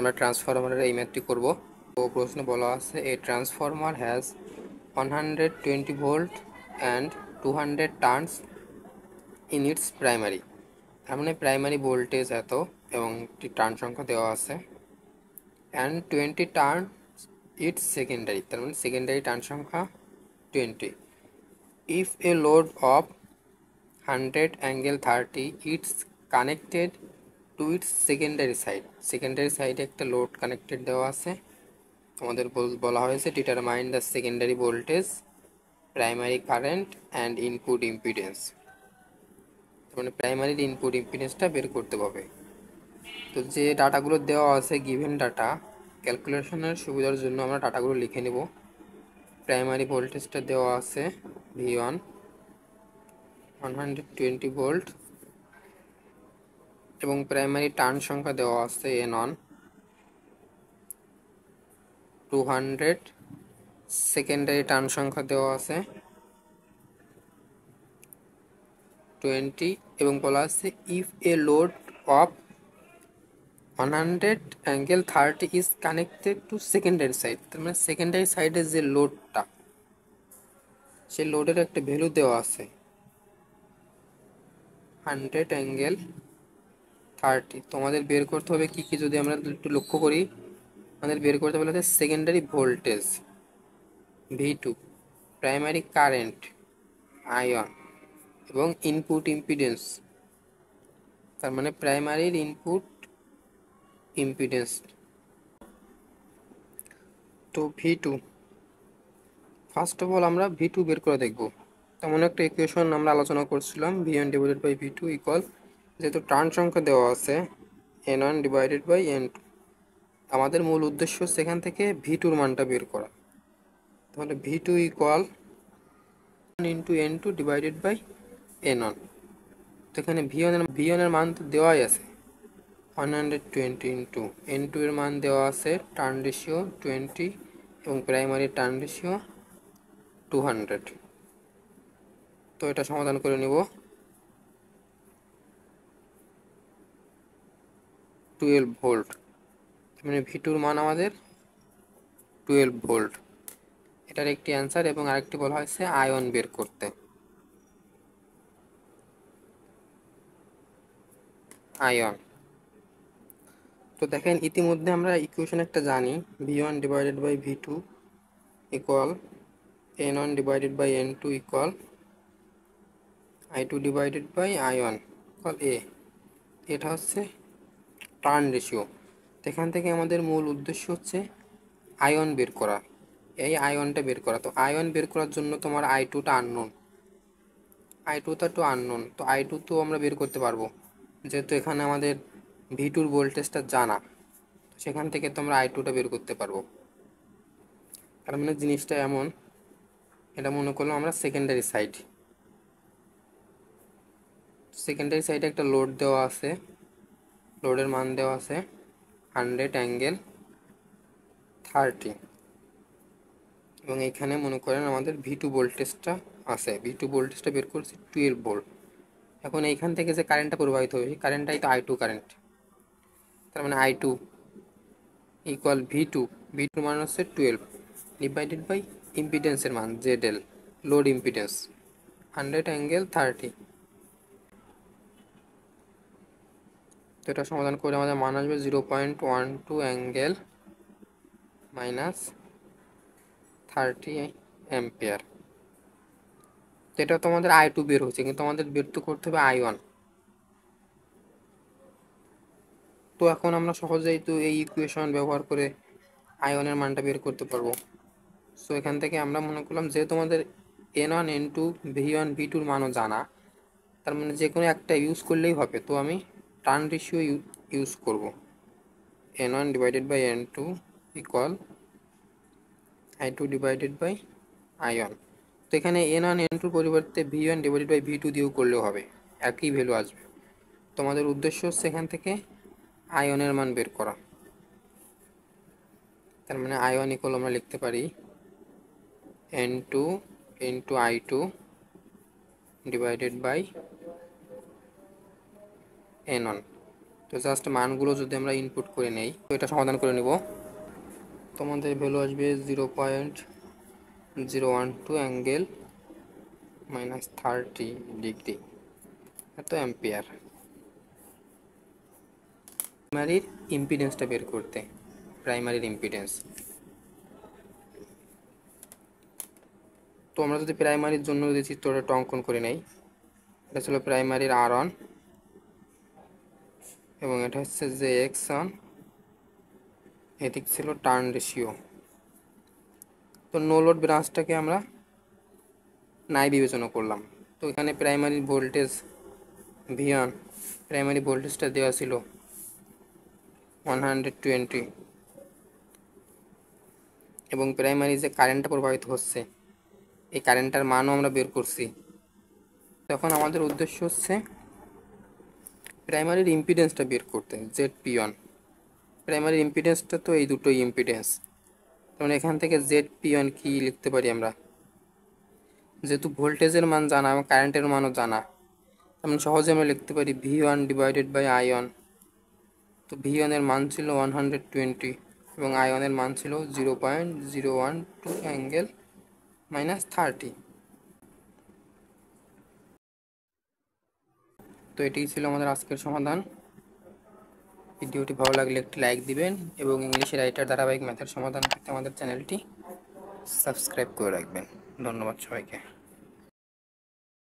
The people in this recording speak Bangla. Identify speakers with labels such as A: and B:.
A: আমরা ট্রান্সফরমারের এই ম্যাথটি করব। তো প্রশ্নে বলা আছে a transformer has 120 volt and 200 turns in its primary. তার মানে প্রাইমারি ভোল্টেজ এত এবং একটি টার্ন সংখ্যা দেওয়া আছে, অ্যান্ড 20 টার্ন ইটস সেকেন্ডারি, তার মানে সেকেন্ডারি টার্ন সংখ্যা 20। If A load of 100 angle 30 it's connected to its secondary side, secondary সাইডে একটা লোড কানেক্টেড দেওয়া আছে। আমাদের বলা হয়েছে determine the secondary voltage, primary current and input impedance, মানে প্রাইমারির ইনপুট ইম্পিডেন্সটা বের করতে হবে। তো যে ডাটাগুলো দেওয়া আছে গিভেন ডাটা, ক্যালকুলেশনের সুবিধার জন্য আমরা ডাটাগুলো লিখে নেব। প্রাইমারি ভোল্টেজটা দেওয়া আছে V1 120 ভোল্ট এবং প্রাইমারি টার্ন সংখ্যা দেওয়া আছে N1 200, সেকেন্ডারি টার্ন সংখ্যা দেওয়া আছে 20 এবং বলা আছে if A load of 100 angle 30 is connected to secondary side, তার মানে সেকেন্ডারি সাইডের যে লোডটা, সেই লোডের একটা ভ্যালু দেওয়া আছে 100 অ্যাঙ্গেল 30। তোমাদের বের করতে হবে কি কি, যদি আমরা একটু লক্ষ্য করি, আমাদের বের করতে বলা আছে secondary voltage V2, primary current I1 এবং ইনপুট ইম্পিডেন্স, তার মানে প্রাইমারির ইনপুট ইম্পিডেন্স। তো V2 ফার্স্ট অফ অল আমরা V2 বের করে দেখব। তেমন একটা ইকুয়েশন আমরা আলোচনা করছিলাম, V1 divided by V2 equal, যেহেতু টার্ন সংখ্যা দেওয়া আছে N1 ডিভাইডেড বাই N2, আমাদের মূল উদ্দেশ্য সেখান থেকে V2 মানটা বের করা। তাহলে V2 equal into N2 divided by N1। তো এখানে V1 এর মান তো দেওয়াই আছে 120, ইন্টু N2 এর মান দেওয়া আছে টার্ন রেশিও 20 এবং প্রাইমারি টার্ন রেশিও 200। তো এটা সমাধান করে নিব। 12 ভোল্ট, মানে V2 মান আমাদের 12 ভোল্ট, এটার একটি অ্যান্সার। এবং আরেকটি বলা হয়েছে আয়ন বের করতে, আয়ন। তো দেখেন ইতিমধ্যে আমরা ইকুয়েশন একটা জানি, V1 divided by V2 equal N1 divided by N2 equal I2 divided by I1 equal A। এটা হচ্ছে টার্ন রেশিও। এখান থেকে আমাদের মূল উদ্দেশ্য হচ্ছে আয়ন বের করা, এই আয়নটা বের করা। তো আয়ন বের করার জন্য তোমার I2টা আননোন, I2টা তো আননোন, তো I2 তো আমরা বের করতে পারবো যেহেতু এখানে আমাদের V2 ভোল্টেজটা জানা, সেখান থেকে তোমরা I2টা বের করতে পারবো। তার মানে জিনিসটা এমন, এটা মনে করলাম আমরা সেকেন্ডারি সাইড, সেকেন্ডারি সাইডে একটা লোড দেওয়া আছে, লোডের মান দেওয়া আছে 100 অ্যাঙ্গেল 30 এবং এখানে মনে করেন আমাদের V2 ভোল্টেজটা আছে, V2 ভোল্টেজটা বের করছি 12 ভোল্ট। এখন এইখান থেকে যে কারেন্টটা প্রবাহিত হবে সেই কারেন্টটাই তো I2 কারেন্ট, তার মানে I2 ইকুয়াল V2 মান হচ্ছে 12 ডিভাইডেড বাই ইম্পিডেন্সের মান ZL, লোড ইম্পিডেন্স 100 অ্যাঙ্গেল 30। তো এটা সমাধান করে আমাদের মান আসবে 0.12 অ্যাঙ্গেল মাইনাস 30 অ্যাম্পিয়ার। তো এটা তো আমাদের I2 বের হচ্ছে, কিন্তু আমাদের বের তো করতে হবে I1। তো এখন আমরা সহজেই তো এই ইকুয়েশন ব্যবহার করে আয়নের মানটা বের করতে পারবো। সো এখান থেকে আমরা মনে করলাম যেহেতু আমাদের N1 N2 V1 V2 মানও জানা, তার মানে যে কোনো একটা ইউজ করলেই হবে। তো আমি টার্ন রেশিও ইউজ করব, N1 divided by N2 equal I2 divided by I1। তো এখানে N1 N2 পরিবর্তে V1 ডিভাইডেড বাই V2 দিয়েও করলেও হবে, একই ভ্যালু আসবে। তোমাদের উদ্দেশ্য হচ্ছে এখান থেকে আয়নের মান বের করা। তার মানে I1 ইকুয়াল আমরা লিখতে পারি N2 into I2 divided by N1। তো তো জাস্ট মানগুলো যদি আমরা ইনপুট করে নেই, তো এটা সমাধান করে নিব। তোমাদের ভ্যালু আসবে 0.012 অ্যাঙ্গেল -30 ডিগ্রি, এত অ্যাম্পিয়ার। প্রাইমারির ইম্পিডেন্সটা বের করতে, প্রাইমারির ইম্পিডেন্স। তো আমরা যদি প্রাইমারির জন্য যদি চিত্রটা অঙ্কন করে নেই, এটা ছিল প্রাইমারির R1 এবং এটা হচ্ছে যে X1, এদিক ছিল টার্ন রেশিও। তো নো লোড ব্রাঞ্চটাকে আমরা নাই বিবেচনা করলাম। তো এখানে প্রাইমারি ভোল্টেজ V1, প্রাইমারি ভোল্টেজটা দেওয়া ছিল 120 এবং প্রাইমারি যে কারেন্টটা প্রবাহিত হচ্ছে এই কারেন্টটার মানও আমরা বের করছি। তখন আমাদের উদ্দেশ্য হচ্ছে প্রাইমারির ইম্পিডেন্সটা বের করতে, ZP1। প্রাইমারি ইম্পিডেন্সটা তো এই দুটোই ইম্পিডেন্স, তখন এখান থেকে ZP1 কি লিখতে পারি আমরা, যেহেতু ভোল্টেজের মান জানা এবং কারেন্টের মানও জানা, তেমন সহজে আমরা লিখতে পারি V1 ডিভাইডেড বাই I1। তো V1 এর মান ছিল 120 এবং I1 এর মান ছিল 0.012 অ্যাঙ্গেল -30। তো এটিই ছিল আমাদের আজকের সমাধান। ভিডিওটি ভালো লাগলে একটি লাইক দিবেন এবং ইংলিশে রাইটার ধারাবাহিক ম্যাথের সমাধান পেতে আমাদের চ্যানেলটি সাবস্ক্রাইব করে রাখবেন। ধন্যবাদ সবাইকে।